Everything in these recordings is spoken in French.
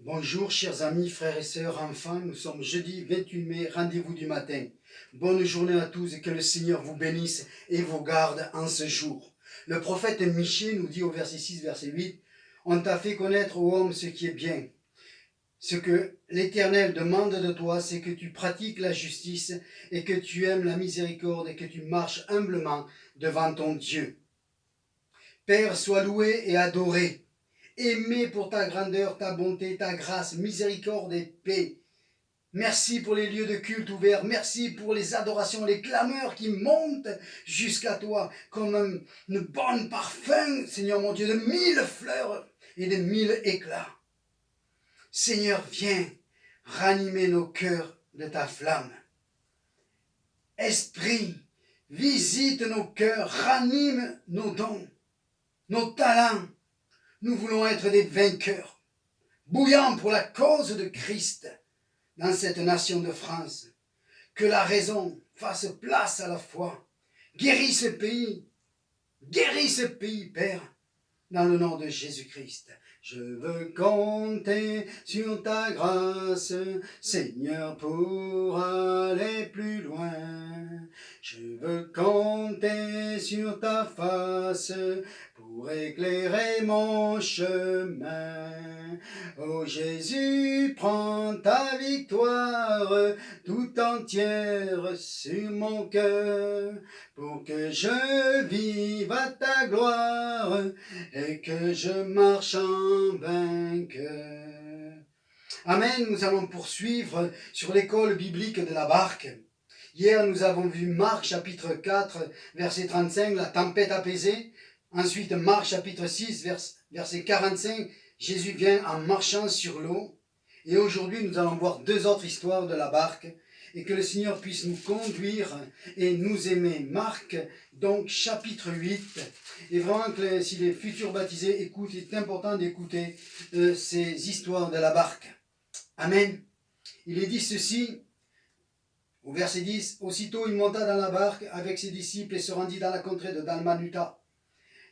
Bonjour chers amis, frères et sœurs, enfants, nous sommes jeudi 28 mai, rendez-vous du matin. Bonne journée à tous et que le Seigneur vous bénisse et vous garde en ce jour. Le prophète Michée nous dit au verset 6, verset 8, « On t'a fait connaître, ô homme, ce qui est bien. Ce que l'Éternel demande de toi, c'est que tu pratiques la justice et que tu aimes la miséricorde et que tu marches humblement devant ton Dieu. Père, sois loué et adoré. Aimé pour ta grandeur, ta bonté, ta grâce, miséricorde et paix. Merci pour les lieux de culte ouverts. Merci pour les adorations, les clameurs qui montent jusqu'à toi comme une bonne parfum, Seigneur mon Dieu, de 1000 fleurs et de 1000 éclats. Seigneur, viens ranimer nos cœurs de ta flamme. Esprit, visite nos cœurs, ranime nos dons, nos talents. Nous voulons être des vainqueurs, bouillants pour la cause de Christ dans cette nation de France. Que la raison fasse place à la foi. Guéris ce pays, Père, dans le nom de Jésus-Christ. Je veux compter sur ta grâce, Seigneur, pour aller plus loin. Je veux compter sur ta face pour éclairer mon chemin. Oh Jésus, prends ta victoire tout entière sur mon cœur pour que je vive à ta gloire et que je marche en vainqueur. Amen, nous allons poursuivre sur l'école biblique de la barque. Hier, nous avons vu Marc chapitre 4, verset 35, la tempête apaisée. Ensuite, Marc chapitre 6, verset 45, Jésus vient en marchant sur l'eau. Et aujourd'hui, nous allons voir deux autres histoires de la barque. Et que le Seigneur puisse nous conduire et nous aimer. Marc, donc, chapitre 8. Et vraiment, que si les futurs baptisés écoutent, il est important d'écouter ces histoires de la barque. Amen. Il est dit ceci, au verset 10, « Aussitôt il monta dans la barque avec ses disciples et se rendit dans la contrée de Dalmanuta.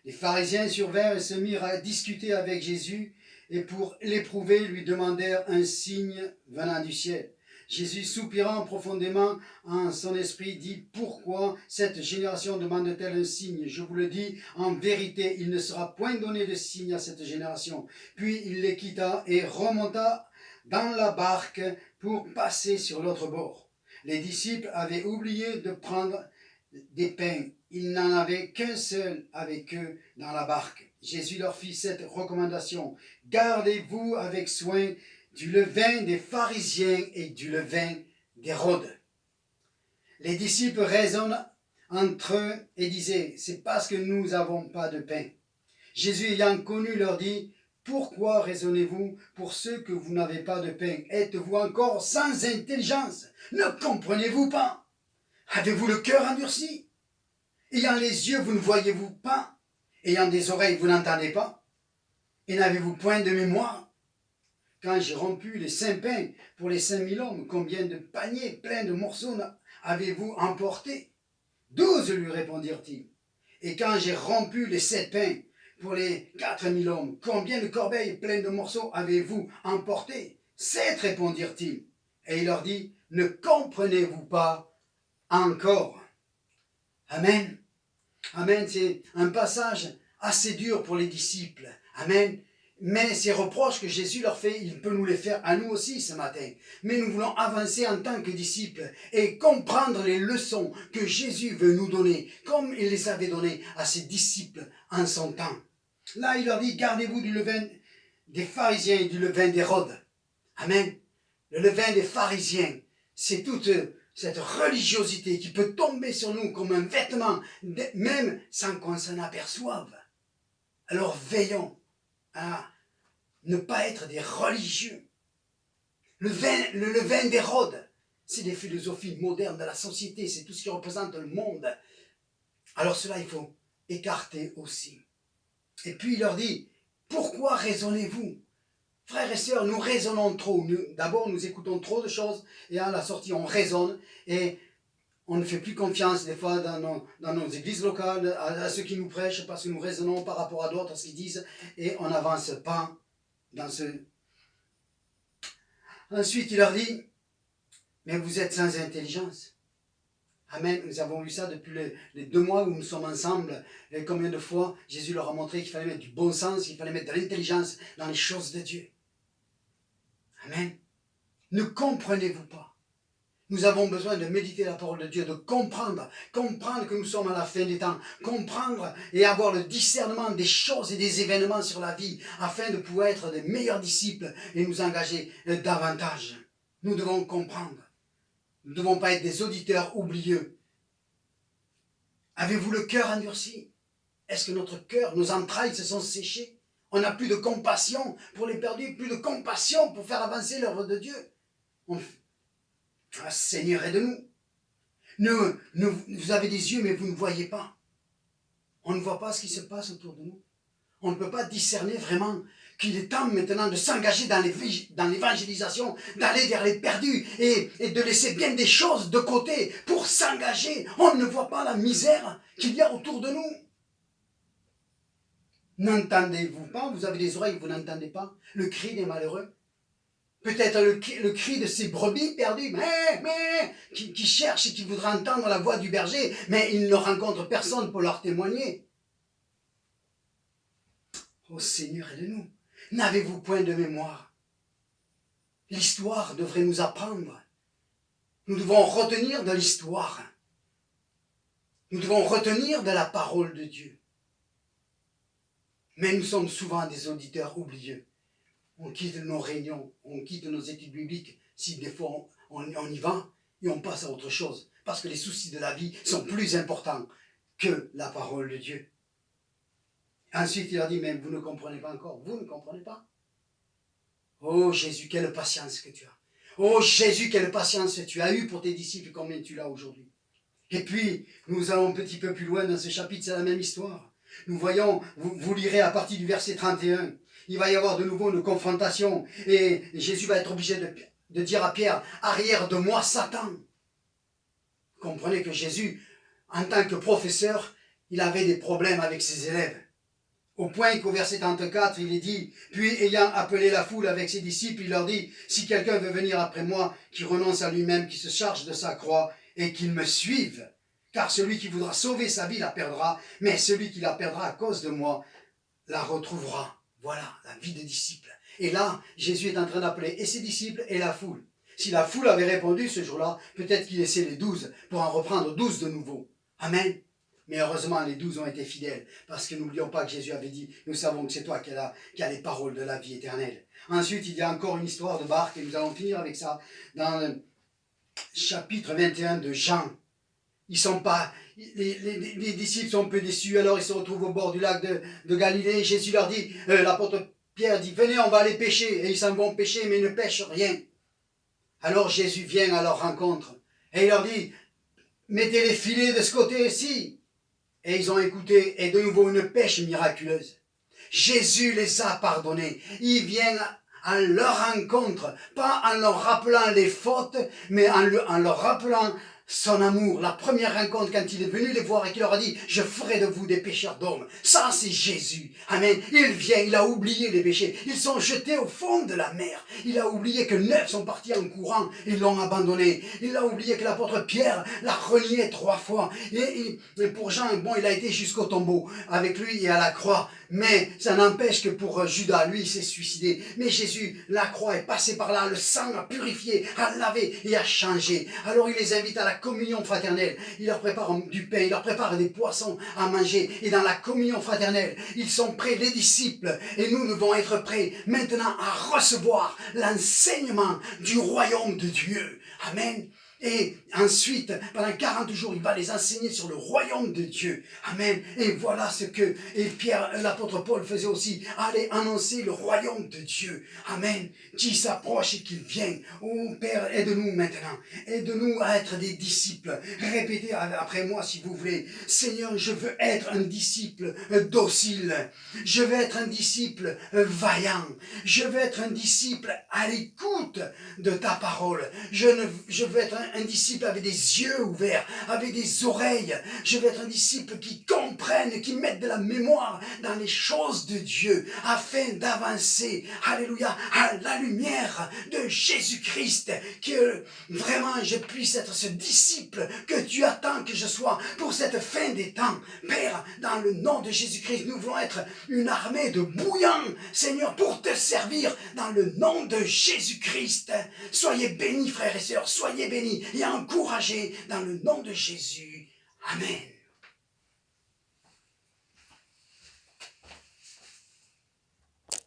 Les pharisiens survinrent et se mirent à discuter avec Jésus, et pour l'éprouver, lui demandèrent un signe venant du ciel. Jésus, soupirant profondément en son esprit, dit, « Pourquoi cette génération demande-t-elle un signe? Je vous le dis, en vérité, il ne sera point donné de signe à cette génération. » Puis il les quitta et remonta dans la barque pour passer sur l'autre bord. Les disciples avaient oublié de prendre des pains. Ils n'en avaient qu'un seul avec eux dans la barque. Jésus leur fit cette recommandation. « Gardez-vous avec soin du levain des pharisiens et du levain d'Hérode. » Les disciples raisonnent entre eux et disaient, « C'est parce que nous n'avons pas de pain. » Jésus ayant connu leur dit, « Pourquoi raisonnez-vous pour ceux que vous n'avez pas de pain? Êtes-vous encore sans intelligence? Ne comprenez-vous pas? Avez-vous le cœur endurci? Ayant les yeux, vous ne voyez-vous pas? Ayant des oreilles, vous n'entendez pas? Et n'avez-vous point de mémoire? Quand j'ai rompu les 5 pains pour les 5000 hommes, combien de paniers pleins de morceaux avez-vous emporté? 12, lui répondirent-ils. Et quand j'ai rompu les 7 pains pour les 4000 hommes, combien de corbeilles pleines de morceaux avez-vous emporté? 7, répondirent-ils. Et il leur dit, ne comprenez-vous pas encore? Amen. Amen, c'est un passage assez dur pour les disciples. Amen. Mais ces reproches que Jésus leur fait, il peut nous les faire à nous aussi ce matin. Mais nous voulons avancer en tant que disciples et comprendre les leçons que Jésus veut nous donner, comme il les avait données à ses disciples en son temps. Là, il leur dit, gardez-vous du levain des pharisiens et du levain d'Hérode. Amen. Le levain des pharisiens, c'est toute cette religiosité qui peut tomber sur nous comme un vêtement, même sans qu'on s'en aperçoive. Alors veillons à ne pas être des religieux. Le levain d'Hérode, c'est des philosophies modernes de la société, c'est tout ce qui représente le monde. Alors cela, il faut écarter aussi. Et puis il leur dit, pourquoi raisonnez-vous? Frères et sœurs, nous raisonnons trop. D'abord, nous écoutons trop de choses et à la sortie, on raisonne et on ne fait plus confiance des fois dans nos églises locales, à ceux qui nous prêchent parce que nous raisonnons par rapport à d'autres, ce qu'ils disent et on n'avance pas dans Ensuite, il leur dit, mais vous êtes sans intelligence. Amen. Nous avons vu ça depuis les 2 mois où nous sommes ensemble. Et combien de fois Jésus leur a montré qu'il fallait mettre du bon sens, qu'il fallait mettre de l'intelligence dans les choses de Dieu. Amen. Ne comprenez-vous pas? Nous avons besoin de méditer la parole de Dieu, de comprendre que nous sommes à la fin des temps, comprendre et avoir le discernement des choses et des événements sur la vie, afin de pouvoir être des meilleurs disciples et nous engager davantage. Nous devons comprendre. Nous ne devons pas être des auditeurs oublieux. Avez-vous le cœur endurci? Est-ce que notre cœur, nos entrailles se sont séchées? On n'a plus de compassion pour les perdus, plus de compassion pour faire avancer l'œuvre de Dieu. Seigneur, aide-nous. Vous avez des yeux, mais vous ne voyez pas. On ne voit pas ce qui se passe autour de nous. On ne peut pas discerner vraiment qu'il est temps maintenant de s'engager dans l'évangélisation, d'aller vers les perdus et de laisser bien des choses de côté pour s'engager. On ne voit pas la misère qu'il y a autour de nous. N'entendez-vous pas? Vous avez des oreilles, vous n'entendez pas le cri des malheureux? Peut-être le cri de ces brebis perdues, qui cherchent et qui voudraient entendre la voix du berger, mais ils ne rencontrent personne pour leur témoigner. Oh Seigneur, aide-nous. N'avez-vous point de mémoire? L'histoire devrait nous apprendre. Nous devons retenir de l'histoire. Nous devons retenir de la parole de Dieu. Mais nous sommes souvent des auditeurs oublieux. On quitte nos réunions, on quitte nos études bibliques, si des fois on y va, et on passe à autre chose. Parce que les soucis de la vie sont plus importants que la parole de Dieu. Ensuite, il a dit, mais vous ne comprenez pas encore. Vous ne comprenez pas? Oh Jésus, quelle patience que tu as. Oh Jésus, quelle patience tu as eue pour tes disciples, combien tu l'as aujourd'hui. Et puis, nous allons un petit peu plus loin dans ce chapitre, c'est la même histoire. Nous voyons, vous lirez à partir du verset 31, il va y avoir de nouveau une confrontation, et Jésus va être obligé de dire à Pierre, arrière de moi Satan. Vous comprenez que Jésus, en tant que professeur, il avait des problèmes avec ses élèves. Au point qu'au verset 34, il est dit, puis ayant appelé la foule avec ses disciples, il leur dit, si quelqu'un veut venir après moi, qu'il renonce à lui-même, qu'il se charge de sa croix et qu'il me suive. Car celui qui voudra sauver sa vie la perdra, mais celui qui la perdra à cause de moi la retrouvera. Voilà, la vie des disciples. Et là, Jésus est en train d'appeler et ses disciples et la foule. Si la foule avait répondu ce jour-là, peut-être qu'il laissait les 12 pour en reprendre 12 de nouveau. Amen. Mais heureusement, les 12 ont été fidèles, parce que n'oublions pas que Jésus avait dit, nous savons que c'est toi qui as les paroles de la vie éternelle. Ensuite, il y a encore une histoire de barque, et nous allons finir avec ça, dans le chapitre 21 de Jean. Les disciples sont un peu déçus, alors ils se retrouvent au bord du lac de Galilée. Jésus leur dit, l'apôtre Pierre dit, venez, on va aller pêcher. Et ils s'en vont pêcher, mais ils ne pêchent rien. Alors Jésus vient à leur rencontre, et il leur dit, mettez les filets de ce côté-ci. Et ils ont écouté, et de nouveau une pêche miraculeuse. Jésus les a pardonnés. Il vient à leur rencontre, pas en leur rappelant les fautes, mais en leur rappelant son amour. La première rencontre, quand il est venu les voir et qu'il leur a dit, je ferai de vous des pécheurs d'hommes. Ça, c'est Jésus. Amen. Il vient, il a oublié les péchés. Ils sont jetés au fond de la mer. Il a oublié que 9 sont partis en courant. Ils l'ont abandonné. Il a oublié que l'apôtre Pierre l'a renié 3 fois. Et pour Jean, bon, il a été jusqu'au tombeau avec lui et à la croix. Mais ça n'empêche que pour Judas, lui, il s'est suicidé. Mais Jésus, la croix est passée par là, le sang a purifié, a lavé et a changé. Alors il les invite à la communion fraternelle. Il leur prépare du pain, il leur prépare des poissons à manger. Et dans la communion fraternelle, ils sont prêts, les disciples. Et nous devons être prêts maintenant à recevoir l'enseignement du royaume de Dieu. Amen. Et ensuite, pendant 40 jours, il va les enseigner sur le royaume de Dieu. Amen. Et voilà ce que l'apôtre Paul faisait aussi. Aller annoncer le royaume de Dieu. Amen. Qui s'approche et qui vient. Oh Père, aide-nous maintenant. Aide-nous à être des disciples. Répétez après moi si vous voulez. Seigneur, je veux être un disciple docile. Je veux être un disciple vaillant. Je veux être un disciple à l'écoute de ta parole. Je veux être un disciple avec des yeux ouverts, avec des oreilles. Je veux être un disciple qui comprenne, qui mette de la mémoire dans les choses de Dieu, afin d'avancer, alléluia, à la lumière de Jésus-Christ, que vraiment je puisse être ce disciple que tu attends que je sois pour cette fin des temps. Père, dans le nom de Jésus-Christ, nous voulons être une armée de bouillants, Seigneur, pour te servir dans le nom de Jésus-Christ. Soyez bénis, frères et sœurs, soyez bénis et encouragés dans le nom de Jésus. Amen.